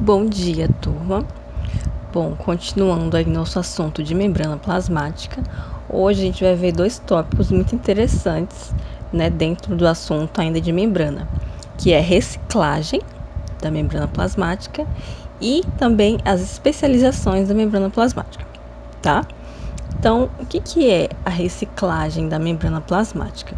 Bom dia, turma. Bom, continuando aí nosso assunto de membrana plasmática, hoje a gente vai ver dois tópicos muito interessantes, né, dentro do assunto ainda de membrana, que é reciclagem da membrana plasmática e também as especializações da membrana plasmática, tá? Então, o que é a reciclagem da membrana plasmática?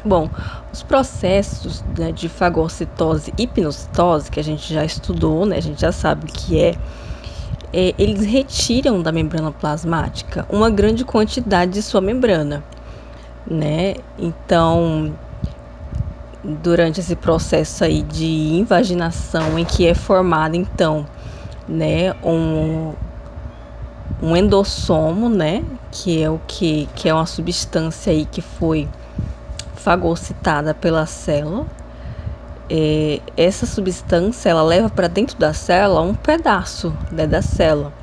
Bom, os processos, né, de fagocitose e pinocitose, que a gente já estudou, né, a gente já sabe o que eles retiram da membrana plasmática uma grande quantidade de sua membrana, né? Então, durante esse processo aí de invaginação, em que é formado, então, né, um endossomo, né, que é uma substância aí que foi fagocitada pela célula. Essa substância ela leva para dentro da célula um pedaço, né, da célula,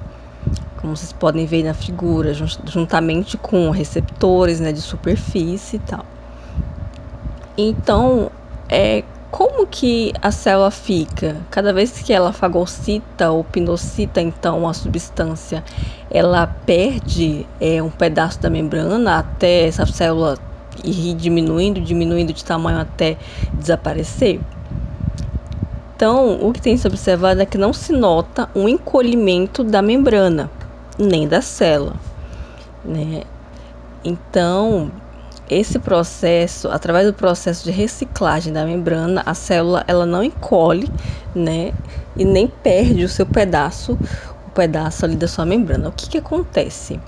como vocês podem ver na figura, juntamente com receptores, né, de superfície e tal. Então, como que a célula fica? Cada vez que ela fagocita ou pinocita, então, a substância, ela perde um pedaço da membrana até essa célula ir diminuindo de tamanho até desaparecer. Então, o que tem se observado é que não se nota um encolhimento da membrana, nem da célula, né? Então, esse processo, através do processo de reciclagem da membrana, a célula ela não encolhe, né? E nem perde o pedaço ali da sua membrana. O que acontece?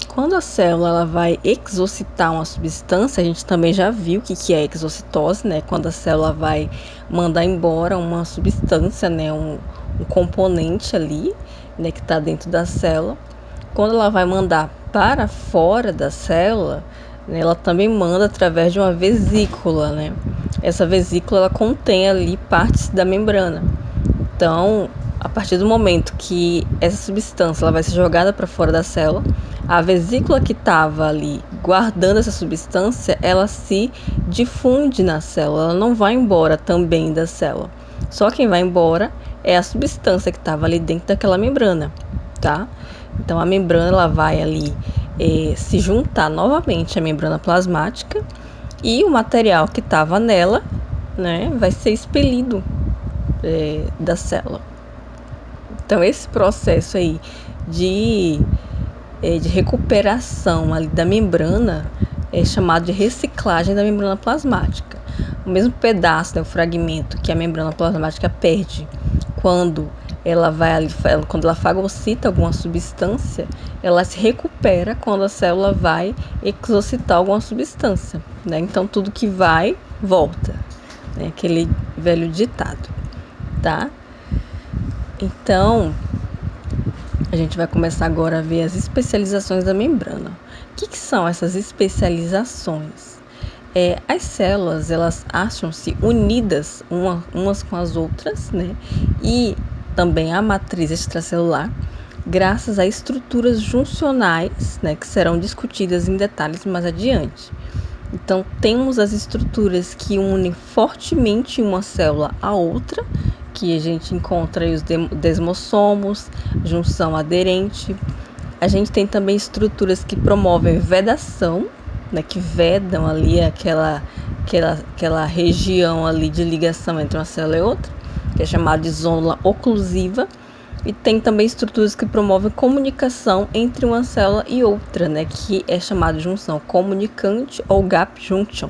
Quando a célula ela vai exocitar uma substância, a gente também já viu o que é exocitose, né? Quando a célula vai mandar embora uma substância, né? Um componente ali, né? Que está dentro da célula. Quando ela vai mandar para fora da célula, né? Ela também manda através de uma vesícula, né? Essa vesícula ela contém ali partes da membrana. Então, a partir do momento que essa substância ela vai ser jogada para fora da célula, a vesícula que estava ali guardando essa substância, ela se difunde na célula, ela não vai embora também da célula. Só quem vai embora é a substância que estava ali dentro daquela membrana, tá? Então a membrana ela vai ali se juntar novamente à membrana plasmática e o material que estava nela, né, vai ser expelido da célula. Então esse processo aí de recuperação ali da membrana é chamado de reciclagem da membrana plasmática. O mesmo pedaço, né, o fragmento que a membrana plasmática perde quando quando ela fagocita alguma substância, ela se recupera quando a célula vai exocitar alguma substância, né? Então tudo que vai volta, né? Aquele velho ditado, tá? Então a gente vai começar agora a ver as especializações da membrana. O que são essas especializações? As células, elas acham-se unidas umas com as outras, né? E também a matriz extracelular, graças a estruturas juncionais, né? Que serão discutidas em detalhes mais adiante. Então, temos as estruturas que unem fortemente uma célula à outra, que a gente encontra aí os desmossomos, junção aderente. A gente tem também estruturas que promovem vedação, né, que vedam ali aquela região ali de ligação entre uma célula e outra, que é chamada de zona oclusiva. E tem também estruturas que promovem comunicação entre uma célula e outra, né, que é chamada de junção comunicante ou gap junction.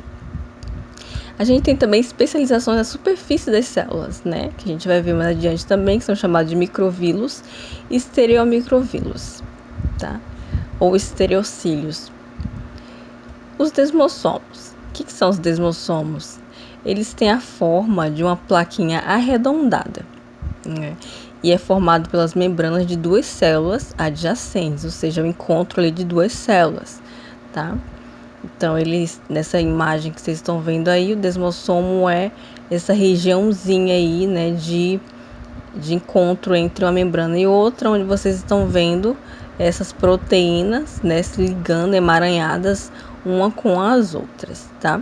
A gente tem também especializações na superfície das células, né, que a gente vai ver mais adiante também, que são chamados de microvílulos e estereomicrovílulos, tá? Ou estereocílios. Os desmossomos. O que são os desmossomos? Eles têm a forma de uma plaquinha arredondada, né? E é formado pelas membranas de duas células adjacentes, ou seja, o encontro ali de duas células, tá? Então, nessa imagem que vocês estão vendo aí, o desmossomo é essa regiãozinha aí, né, de encontro entre uma membrana e outra, onde vocês estão vendo essas proteínas, né, se ligando, emaranhadas uma com as outras, tá?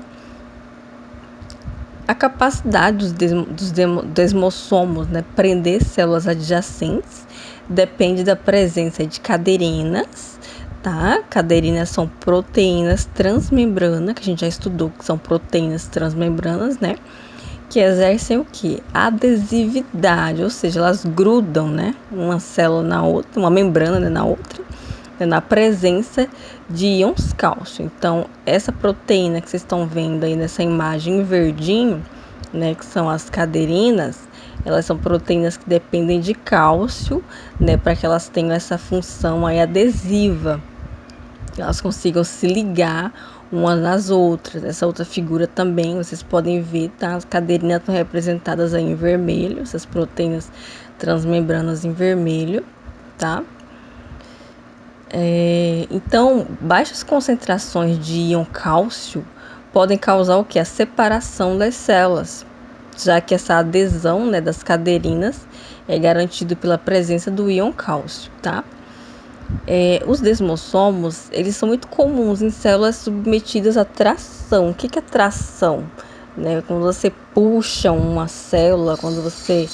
A capacidade dos desmossomos, né, prender células adjacentes depende da presença de caderinas, tá? Caderinas são proteínas transmembrana, que a gente já estudou que são proteínas transmembranas, né? Que exercem o que? Adesividade, ou seja, elas grudam, né? Uma célula na outra, uma membrana, né, na outra, né, na presença de íons cálcio. Então, essa proteína que vocês estão vendo aí nessa imagem em verdinho, né, que são as caderinas, elas são proteínas que dependem de cálcio, né, para que elas tenham essa função aí adesiva, que elas consigam se ligar umas nas outras. Essa outra figura também, vocês podem ver, tá? As caderinas estão representadas aí em vermelho, essas proteínas transmembranas em vermelho, tá? Então, baixas concentrações de íon cálcio podem causar o que? A separação das células, já que essa adesão, né, das caderinas é garantido pela presença do íon cálcio, tá? Os desmossomos, eles são muito comuns em células submetidas à tração. O que é tração? Né? Quando você puxa uma célula, quando você,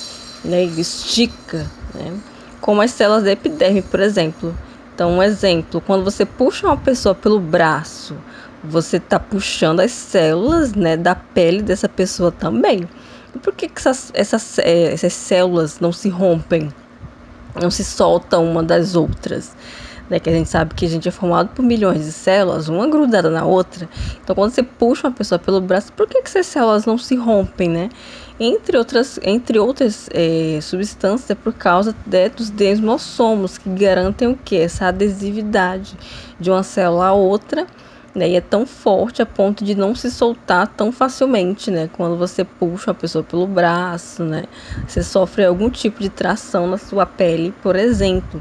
né, estica, né? Como as células da epiderme, por exemplo. Então, um exemplo, quando você puxa uma pessoa pelo braço, você está puxando as células, né, da pele dessa pessoa também. E por que essas células não se rompem? Não se soltam uma das outras, né? Que a gente sabe que a gente é formado por milhões de células, uma grudada na outra. Então, quando você puxa uma pessoa pelo braço, por que essas células não se rompem, né? Entre outras substâncias, é por causa dos desmossomos, que garantem o quê? Essa adesividade de uma célula a outra, né? E é tão forte a ponto de não se soltar tão facilmente, né? Quando você puxa a pessoa pelo braço, né? Você sofre algum tipo de tração na sua pele, por exemplo,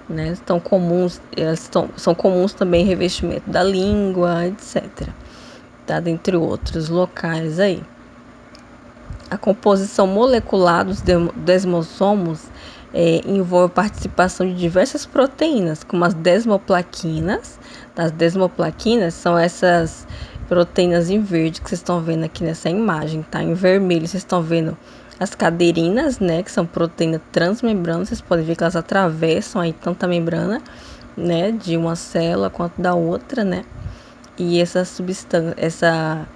né? São comuns também revestimento da língua, etc. Tá? Dentre outros locais aí. A composição molecular dos desmossomos envolve a participação de diversas proteínas, como as desmoplaquinas. As desmoplaquinas são essas proteínas em verde que vocês estão vendo aqui nessa imagem, tá? Em vermelho vocês estão vendo as caderinas, né, que são proteínas transmembranas. Vocês podem ver que elas atravessam aí tanto a membrana, né, de uma célula quanto da outra, né? E essa substância, essa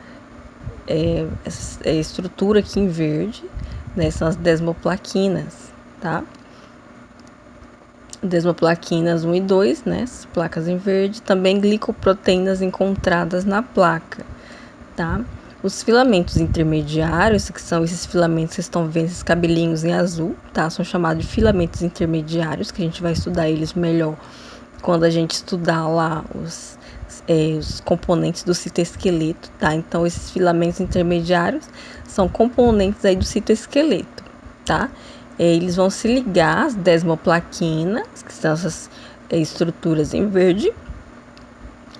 estrutura aqui em verde, né, são as desmoplaquinas, tá? Desmoplaquinas 1 e 2, né, as placas em verde, também glicoproteínas encontradas na placa, tá? Os filamentos intermediários, que são esses filamentos que vocês estão vendo, esses cabelinhos em azul, tá? São chamados de filamentos intermediários, que a gente vai estudar eles melhor quando a gente estudar lá os componentes do citoesqueleto, tá? Então, esses filamentos intermediários são componentes aí do citoesqueleto, tá? Eles vão se ligar às desmoplaquinas, que são essas estruturas em verde.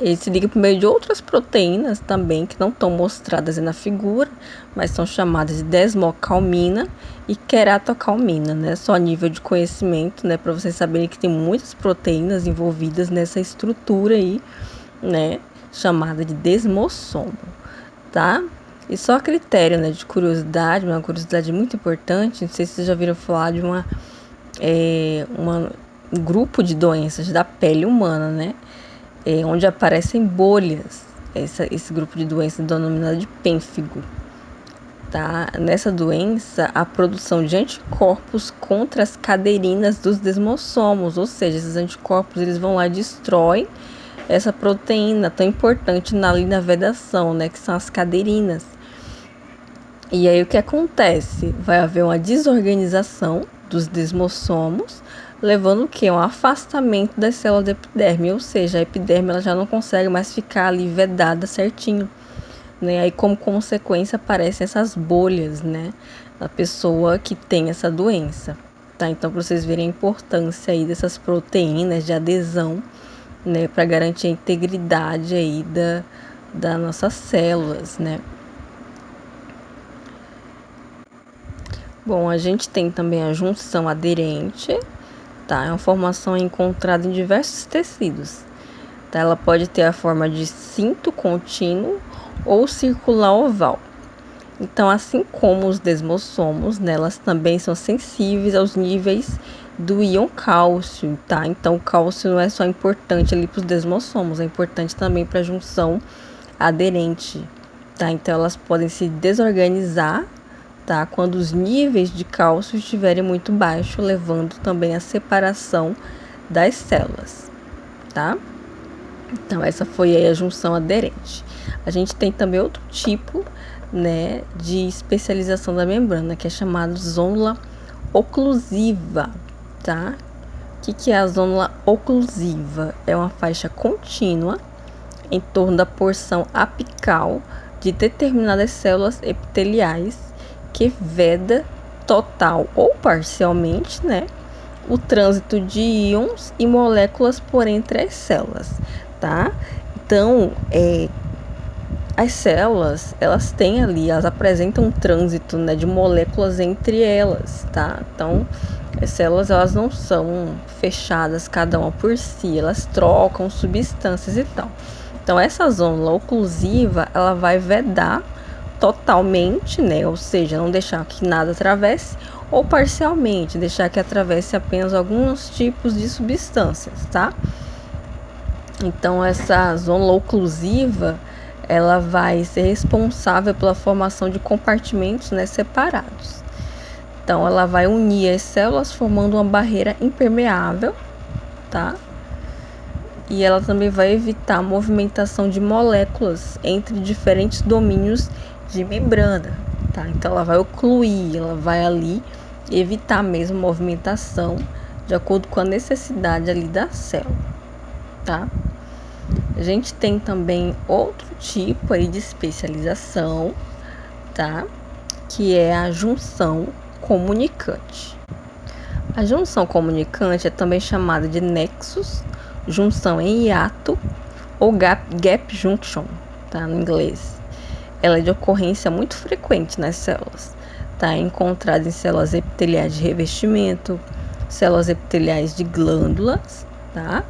Eles se ligam por meio de outras proteínas também, que não estão mostradas aí na figura, mas são chamadas de desmocalmina e queratocalmina, né? Só a nível de conhecimento, né? Para vocês saberem que tem muitas proteínas envolvidas nessa estrutura aí, né, chamada de desmossomo, tá? E só a critério, né, de curiosidade, uma curiosidade muito importante, não sei se vocês já viram falar de um grupo de doenças da pele humana, né, onde aparecem bolhas, esse grupo de doenças denominado de pênfigo, tá? Nessa doença, a produção de anticorpos contra as caderinas dos desmossomos, ou seja, esses anticorpos eles vão lá e destroem essa proteína tão importante ali na vedação, né, que são as caderinas. E aí o que acontece? Vai haver uma desorganização dos desmossomos, levando o quê? Um afastamento das células da epiderme, ou seja, a epiderme ela já não consegue mais ficar ali vedada certinho, né? Aí como consequência aparecem essas bolhas, né, na pessoa que tem essa doença, tá? Então para vocês verem a importância aí dessas proteínas de adesão, né, para garantir a integridade aí das nossas células, né? Bom, a gente tem também a junção aderente, tá? É uma formação encontrada em diversos tecidos, tá? Ela pode ter a forma de cinto contínuo ou circular oval. Então, assim como os desmossomos, né, elas também são sensíveis aos níveis do íon cálcio, tá? Então, o cálcio não é só importante ali para os desmossomos, é importante também para a junção aderente, tá? Então, elas podem se desorganizar, tá? Quando os níveis de cálcio estiverem muito baixos, levando também à separação das células, tá? Então, essa foi aí a junção aderente. A gente tem também outro tipo, né, de especialização da membrana, que é chamada zônula oclusiva, tá? O que é a zônula oclusiva? É uma faixa contínua em torno da porção apical de determinadas células epiteliais que veda total ou parcialmente, né, o trânsito de íons e moléculas por entre as células, tá? Então, as células, elas têm ali, elas apresentam um trânsito, né, de moléculas entre elas, tá? Então, as células, elas não são fechadas cada uma por si, elas trocam substâncias e tal. Então, essa zona oclusiva, ela vai vedar totalmente, né, ou seja, não deixar que nada atravesse, ou parcialmente, deixar que atravesse apenas alguns tipos de substâncias, tá? Então, essa zona oclusiva, ela vai ser responsável pela formação de compartimentos, né, separados. Então, ela vai unir as células formando uma barreira impermeável, tá? E ela também vai evitar a movimentação de moléculas entre diferentes domínios de membrana, tá? Então, ela vai ocluir, ela vai ali evitar mesmo a movimentação de acordo com a necessidade ali da célula, tá? A gente tem também outro tipo aí de especialização, tá? Que é a junção comunicante. A junção comunicante é também chamada de nexus, junção em hiato ou gap junction, tá? No inglês. Ela é de ocorrência muito frequente nas células, tá? É encontrada em células epiteliais de revestimento, células epiteliais de glândulas, tá?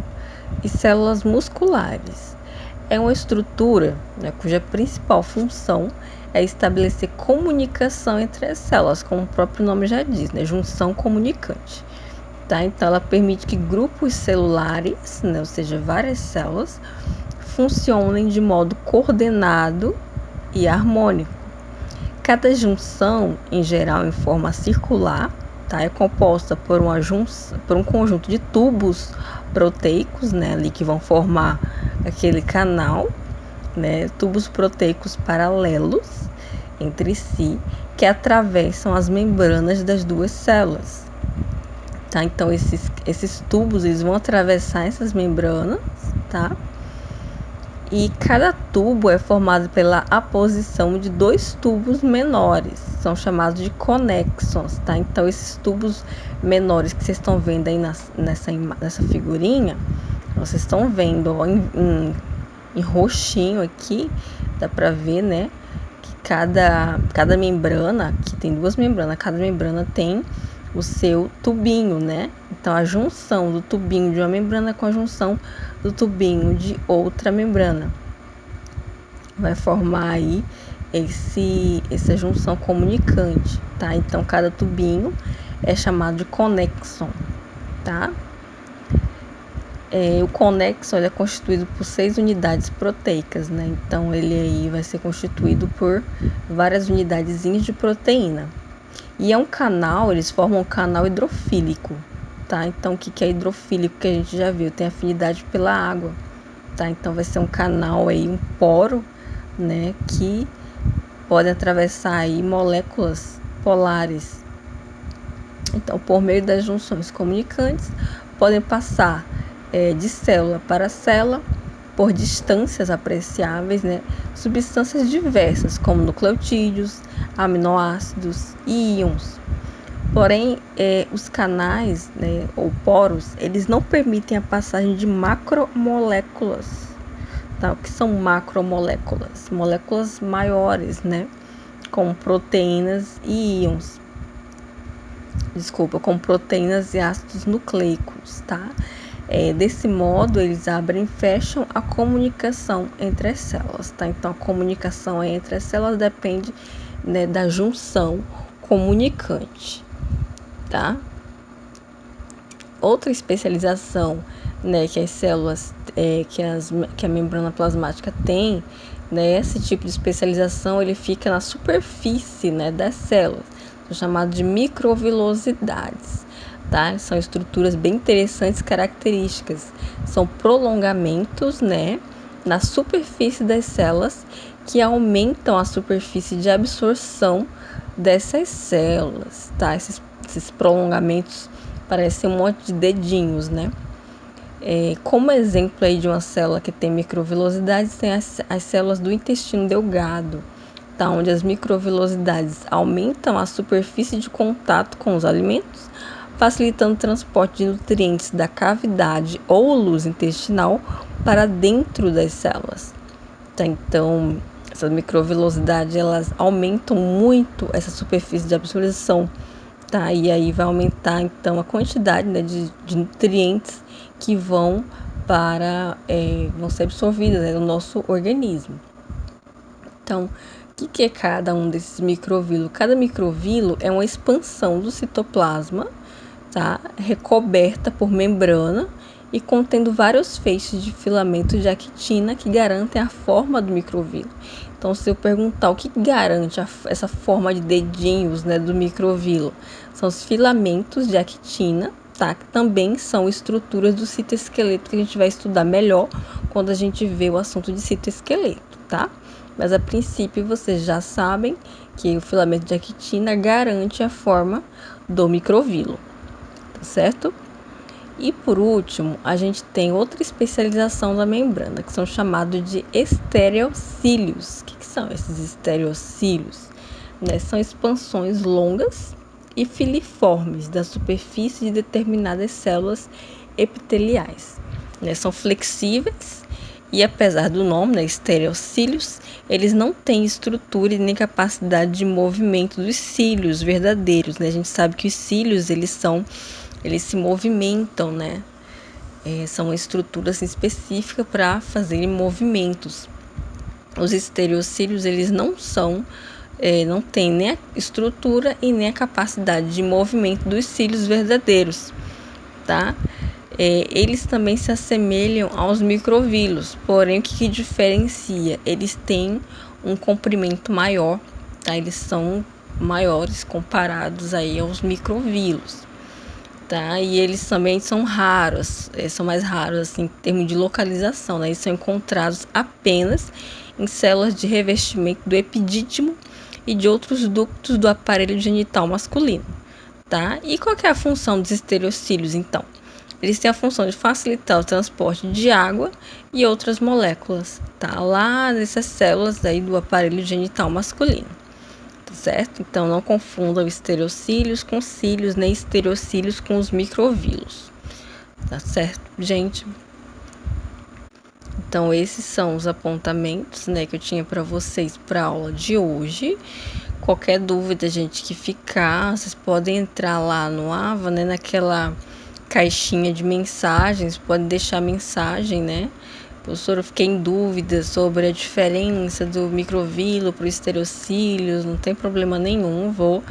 E células musculares. É uma estrutura, né, cuja principal função é estabelecer comunicação entre as células, como o próprio nome já diz, né, junção comunicante. Tá? Então, ela permite que grupos celulares, né, ou seja, várias células, funcionem de modo coordenado e harmônico. Cada junção, em geral em forma circular, tá, é composta por um conjunto de tubos proteicos, né, ali que vão formar aquele canal, né, tubos proteicos paralelos entre si, que atravessam as membranas das duas células. Tá? Então, esses tubos, eles vão atravessar essas membranas, tá? E cada tubo é formado pela aposição de dois tubos menores, são chamados de conexons, tá? Então, esses tubos menores que vocês estão vendo aí nessa figurinha, vocês estão vendo ó, em roxinho aqui, dá pra ver, né? Que cada membrana, que tem duas membranas, cada membrana tem o seu tubinho, né? Então, a junção do tubinho de uma membrana com a junção do tubinho de outra membrana vai formar aí essa junção comunicante, tá? Então, cada tubinho é chamado de conexon, tá? O conexon ele é constituído por 6 unidades proteicas, né? Então, ele aí vai ser constituído por várias unidadezinhas de proteína. E é um canal, eles formam um canal hidrofílico, tá? Então, o que é hidrofílico que a gente já viu? Tem afinidade pela água, tá? Então, vai ser um canal aí, um poro, né? Que pode atravessar aí moléculas polares. Então, por meio das junções comunicantes, podem passar de célula para célula, por distâncias apreciáveis, né? Substâncias diversas, como nucleotídeos, aminoácidos e íons. Porém, os canais, né, ou poros, eles não permitem a passagem de macromoléculas. Tá? O que são macromoléculas? Moléculas maiores, né? Como proteínas e íons. Como proteínas e ácidos nucleicos, tá? Desse modo, eles abrem e fecham a comunicação entre as células, tá? Então, a comunicação entre as células depende né, da junção comunicante, tá? Outra especialização, né, que as células, que a membrana plasmática tem, né, esse tipo de especialização ele fica na superfície, né, das células, são chamados de microvilosidades, tá? São estruturas bem interessantes, características, são prolongamentos, né, na superfície das células que aumentam a superfície de absorção dessas células, tá? Esses prolongamentos parecem um monte de dedinhos, né? Como exemplo aí de uma célula que tem microvilosidades, tem as células do intestino delgado, tá? Onde as microvilosidades aumentam a superfície de contato com os alimentos, facilitando o transporte de nutrientes da cavidade ou luz intestinal para dentro das células, tá? Então, essas microvilosidades, elas aumentam muito essa superfície de absorção, tá? E aí vai aumentar, então, a quantidade, né, de nutrientes que vão ser absorvidos, né, no nosso organismo. Então, o que é cada um desses microvílulos? Cada microvilo é uma expansão do citoplasma, tá? Recoberta por membrana e contendo vários feixes de filamento de actina que garantem a forma do microvilo. Então, se eu perguntar o que garante essa forma de dedinhos, né, do microvilo, são os filamentos de actina, tá? Que também são estruturas do citoesqueleto que a gente vai estudar melhor quando a gente vê o assunto de citoesqueleto, tá? Mas a princípio vocês já sabem que o filamento de actina garante a forma do microvilo, tá certo? E por último, a gente tem outra especialização da membrana, que são chamados de estereocílios. O que são esses estereocílios? Né? São expansões longas e filiformes da superfície de determinadas células epiteliais. Né? São flexíveis e, apesar do nome, né, estereocílios, eles não têm estrutura e nem capacidade de movimento dos cílios verdadeiros. Né? A gente sabe que os cílios, eles se movimentam, né? São estruturas assim, específicas para fazerem movimentos. Os estereocílios, eles não têm nem a estrutura e nem a capacidade de movimento dos cílios verdadeiros, tá? Eles também se assemelham aos microvílulos, porém o que diferencia? Eles têm um comprimento maior, tá? Eles são maiores comparados aí aos microvílulos, tá? E eles também são raros, são mais raros assim, em termos de localização, né? Eles são encontrados apenas em células de revestimento do epidídimo e de outros ductos do aparelho genital masculino, tá? E qual que é a função dos estereocílios, então? Eles têm a função de facilitar o transporte de água e outras moléculas, tá? Lá nessas células aí do aparelho genital masculino, tá certo? Então, não confundam estereocílios com cílios, nem estereocílios com os microvílulos, tá certo, gente? Então, esses são os apontamentos, né, que eu tinha para vocês para a aula de hoje. Qualquer dúvida, gente, que ficar, vocês podem entrar lá no AVA, né, naquela caixinha de mensagens, pode deixar mensagem, né? Professora, eu fiquei em dúvida sobre a diferença do microvilo para o estereocílios, não tem problema nenhum, vou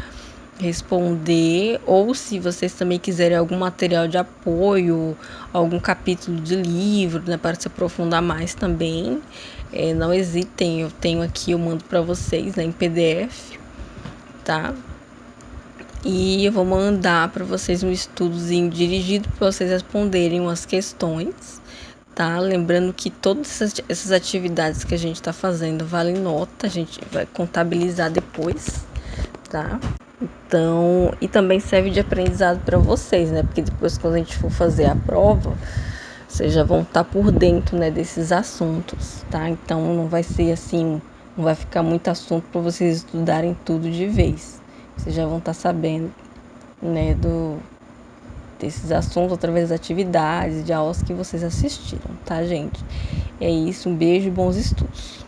responder. Ou se vocês também quiserem algum material de apoio, algum capítulo de livro, né, para se aprofundar mais também, não hesitem, eu tenho aqui, eu mando para vocês, né, em PDF, tá? E eu vou mandar para vocês um estudozinho dirigido para vocês responderem umas questões, tá? Lembrando que todas essas atividades que a gente está fazendo valem nota, a gente vai contabilizar depois, tá? Então, e também serve de aprendizado para vocês, né? Porque depois, quando a gente for fazer a prova, vocês já vão estar por dentro, né, desses assuntos, tá? Então, não vai ser assim, não vai ficar muito assunto para vocês estudarem tudo de vez. Vocês já vão estar sabendo, né, desses assuntos através das atividades, de aulas que vocês assistiram, tá, gente? É isso, um beijo e bons estudos.